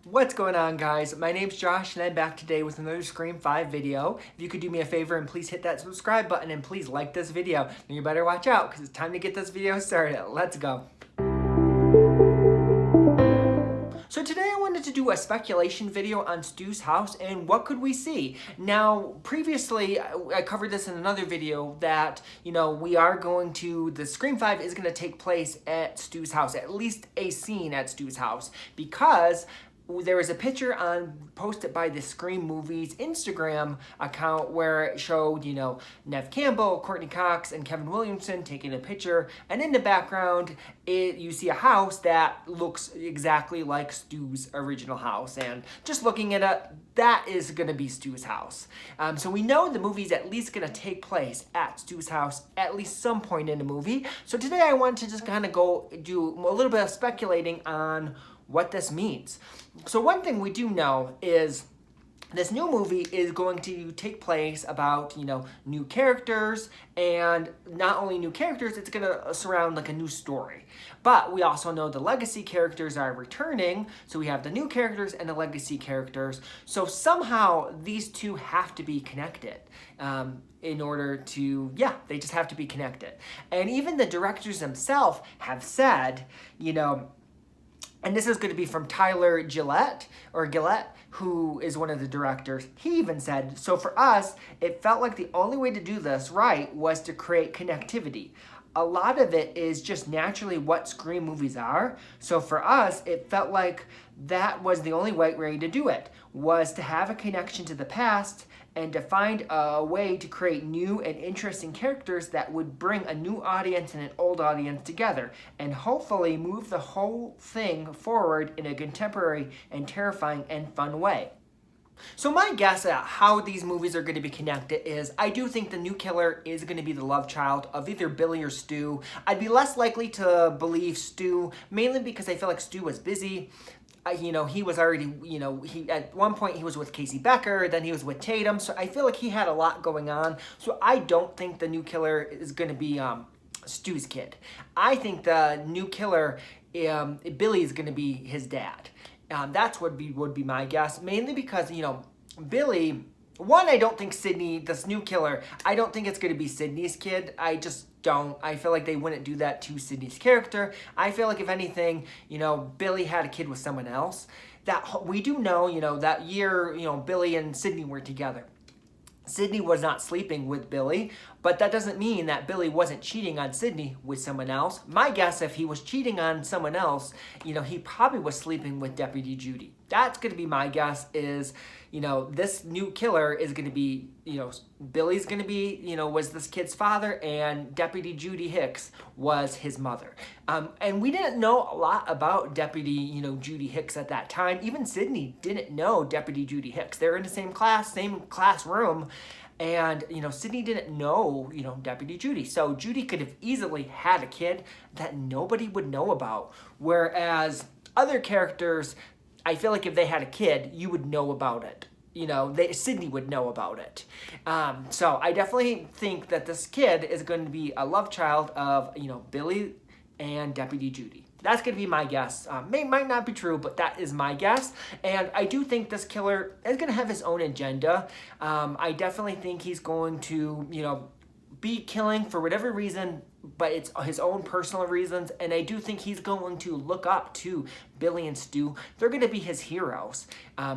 What's going on, guys? My name's Josh and I'm back today with another Scream 5 video. If you could do me a favor and please hit that subscribe button and please like this video. And you better watch out because it's time to get this video started. Let's go. So today I wanted to do a speculation video on Stu's house and what could we see. Now, previously I covered this in another video that, we are going to, the Scream 5 is going to take place at Stu's house, at least a scene at Stu's house, because there was a picture posted by the Scream Movies Instagram account where it showed, Nev Campbell, Courtney Cox, and Kevin Williamson taking a picture, and in the background, you see a house that looks exactly like Stu's original house, and just looking at it, that is going to be Stu's house. So we know the movie's at least going to take place at Stu's house at least some point in the movie. So today I wanted to just kind of go do a little bit of speculating on what this means. So one thing we do know is this new movie is going to take place about, new characters, and not only new characters, it's going to surround like a new story. But we also know the legacy characters are returning, so we have the new characters and the legacy characters. So somehow these two have to be connected in order to, they just have to be connected. And even the directors themselves have said, and this is going to be from Tyler Gillette, who is one of the directors. He even said, so for us, it felt like the only way to do this right was to create connectivity. A lot of it is just naturally what Scream movies are. So for us, it felt like that was the only way to do it, was to have a connection to the past and to find a way to create new and interesting characters that would bring a new audience and an old audience together, and hopefully move the whole thing forward in a contemporary and terrifying and fun way. So my guess at how these movies are going to be connected is I do think the new killer is going to be the love child of either Billy or Stu. I'd be less likely to believe Stu, mainly because I feel like Stu was busy. He was already, at one point he was with Casey Becker, then he was with Tatum, so I feel like he had a lot going on. So I don't think the new killer is going to be Stu's kid. I think the new killer, Billy, is going to be his dad. That's would be my guess, mainly because, Billy, one, I don't think Sydney, this new killer, I don't think it's going to be Sydney's kid. I just don't. I feel like they wouldn't do that to Sydney's character. I feel like if anything, Billy had a kid with someone else. That we do know, that year, Billy and Sydney were together. Sydney was not sleeping with Billy, but that doesn't mean that Billy wasn't cheating on Sydney with someone else. My guess, if he was cheating on someone else, he probably was sleeping with Deputy Judy. That's going to be my guess is, this new killer is going to be, Billy's going to be, was this kid's father, and Deputy Judy Hicks was his mother. And we didn't know a lot about Deputy, Judy Hicks at that time. Even Sydney didn't know Deputy Judy Hicks. They're in the same classroom. And, Sydney didn't know, Deputy Judy. So Judy could have easily had a kid that nobody would know about. Whereas other characters, I feel like if they had a kid, you would know about it. Sydney would know about it. So I definitely think that this kid is going to be a love child of, Billy and Deputy Judy. That's going to be my guess. Might not be true, but that is my guess. And I do think this killer is going to have his own agenda. I definitely think he's going to, be killing for whatever reason, but it's his own personal reasons. And I do think he's going to look up to Billy and Stu. They're going to be his heroes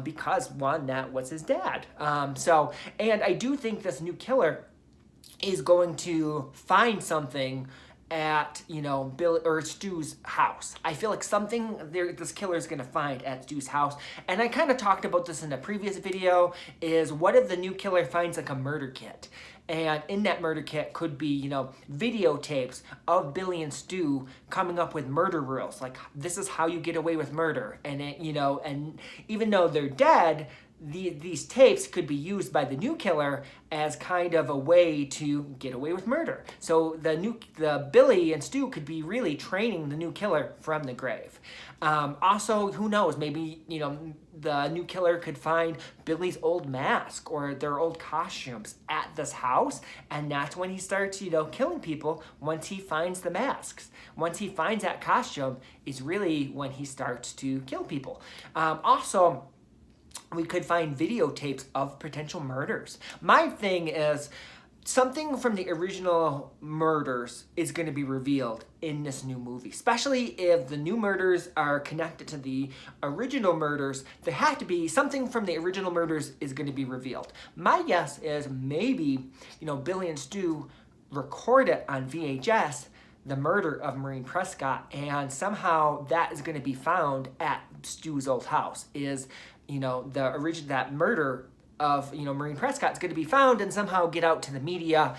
because, one, that was his dad. And I do think this new killer is going to find something at, Bill or Stu's house. I feel like something this killer is going to find at Stu's house. And I kind of talked about this in a previous video, is what if the new killer finds like a murder kit? And in that murder kit could be, videotapes of Billy and Stu coming up with murder rules. Like, this is how you get away with murder. And, and even though they're dead, these tapes could be used by the new killer as kind of a way to get away with murder. So the Billy and Stu could be really training the new killer from the grave. Also, who knows, maybe, the new killer could find Billy's old mask or their old costumes at this house, and that's when he starts, killing people once he finds the masks. Once he finds that costume is really when he starts to kill people. Also, we could find videotapes of potential murders. My thing is, something from the original murders is going to be revealed in this new movie, especially if the new murders are connected to the original murders. There have to be something from the original murders is going to be revealed. My guess is maybe, Billy and Stu recorded on VHS the murder of Maureen Prescott, and somehow that is going to be found at Stu's old house. That murder of Maureen Prescott is going to be found and somehow get out to the media,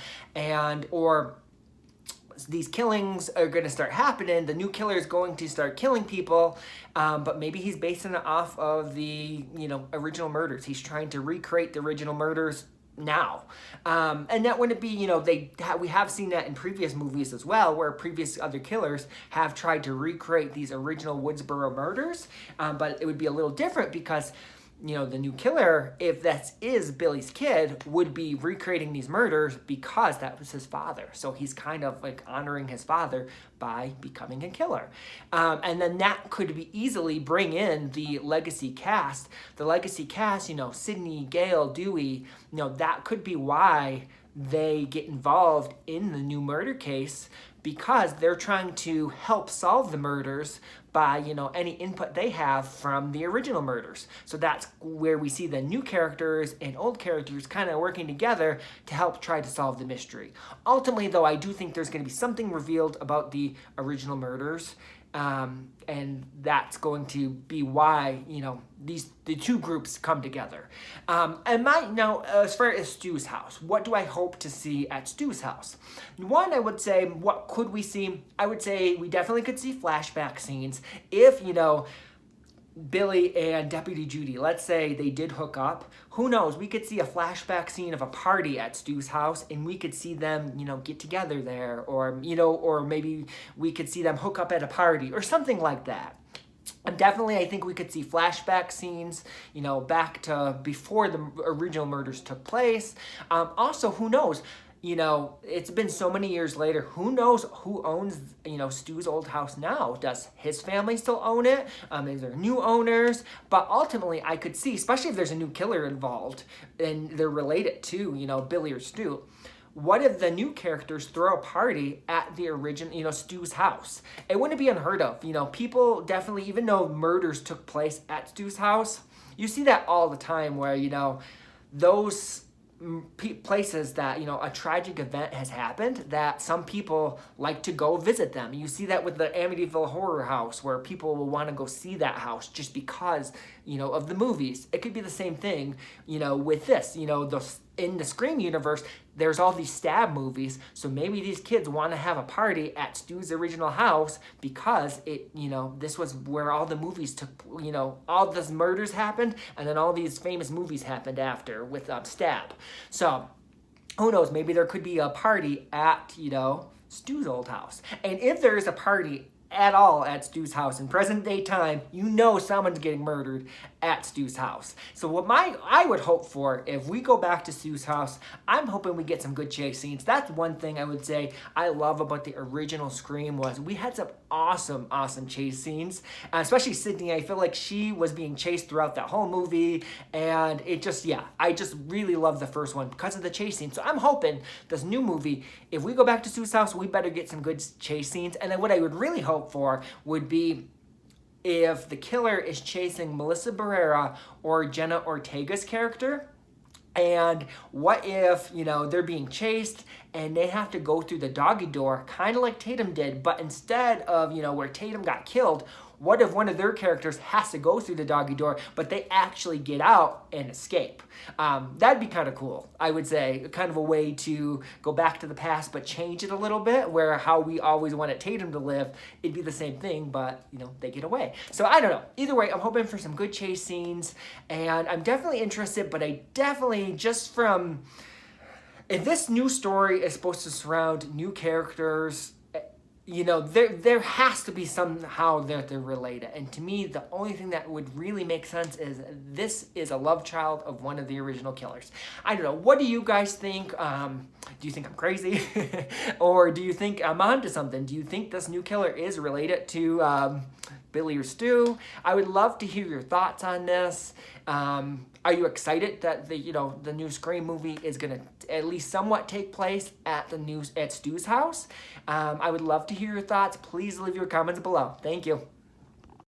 or these killings are going to start happening. The new killer is going to start killing people, but maybe he's basing it off of the original murders. He's trying to recreate the original murders now, and that wouldn't be we have seen that in previous movies as well, where previous other killers have tried to recreate these original Woodsboro murders, but it would be a little different because the new killer, if that is Billy's kid, would be recreating these murders because that was his father. So he's kind of like honoring his father by becoming a killer. And then that could be easily bring in the legacy cast. The legacy cast, Sidney, Gale, Dewey, that could be why they get involved in the new murder case, because they're trying to help solve the murders by, any input they have from the original murders. So that's where we see the new characters and old characters kind of working together to help try to solve the mystery. Ultimately, though, I do think there's going to be something revealed about the original murders, and that's going to be why, the two groups come together. Now, as far as Stu's house, what do I hope to see at Stu's house? One, I would say, what could we see? I would say we definitely could see flashback scenes. If, Billy and Deputy Judy, let's say they did hook up, who knows, we could see a flashback scene of a party at Stu's house, and we could see them, get together there, or, or maybe we could see them hook up at a party, or something like that. And definitely, I think we could see flashback scenes, back to before the original murders took place. Also, who knows? It's been so many years later. Who knows who owns, Stu's old house now? Does his family still own it? Is there new owners? But ultimately, I could see, especially if there's a new killer involved and they're related to, Billy or Stu. What if the new characters throw a party at the original, Stu's house? It wouldn't be unheard of. People definitely, even though murders took place at Stu's house, you see that all the time where, those places that a tragic event has happened, that some people like to go visit them. You see that with the Amityville Horror House, where people will want to go see that house just because of the movies. It could be the same thing with this. In the Scream universe, there's all these stab movies, so maybe these kids want to have a party at Stu's original house because this was where all the movies took, all these murders happened, and then all these famous movies happened after with stab. So who knows, maybe there could be a party at, Stu's old house. And if there is a party at all at Stu's house in present day time, someone's getting murdered at Stu's house. So what I would hope for, if we go back to Stu's house, I'm hoping we get some good chase scenes. That's one thing I would say I love about the original Scream, was we had some awesome chase scenes, especially Sydney. I feel like she was being chased throughout that whole movie, and I just really love the first one because of the chase scene. So I'm hoping this new movie, if we go back to Stu's house, we better get some good chase scenes. And then what I would really hope for would be if the killer is chasing Melissa Barrera or Jenna Ortega's character. And what if, they're being chased and they have to go through the doggy door, kind of like Tatum did, but instead of, where Tatum got killed, what if one of their characters has to go through the doggy door, but they actually get out and escape? That'd be kind of cool, I would say. Kind of a way to go back to the past, but change it a little bit, where how we always wanted Tatum to live, it'd be the same thing, but, they get away. So I don't know. Either way, I'm hoping for some good chase scenes, and I'm definitely interested, but I definitely, if this new story is supposed to surround new characters, you know, there has to be somehow that they're related. And to me, the only thing that would really make sense is this is a love child of one of the original killers. I don't know. What do you guys think? Do you think I'm crazy? Or do you think I'm onto something? Do you think this new killer is related to Billy or Stu? I would love to hear your thoughts on this. Are you excited that the new Scream movie is gonna at least somewhat take place at Stu's house? I would love to hear your thoughts. Please leave your comments below. Thank you.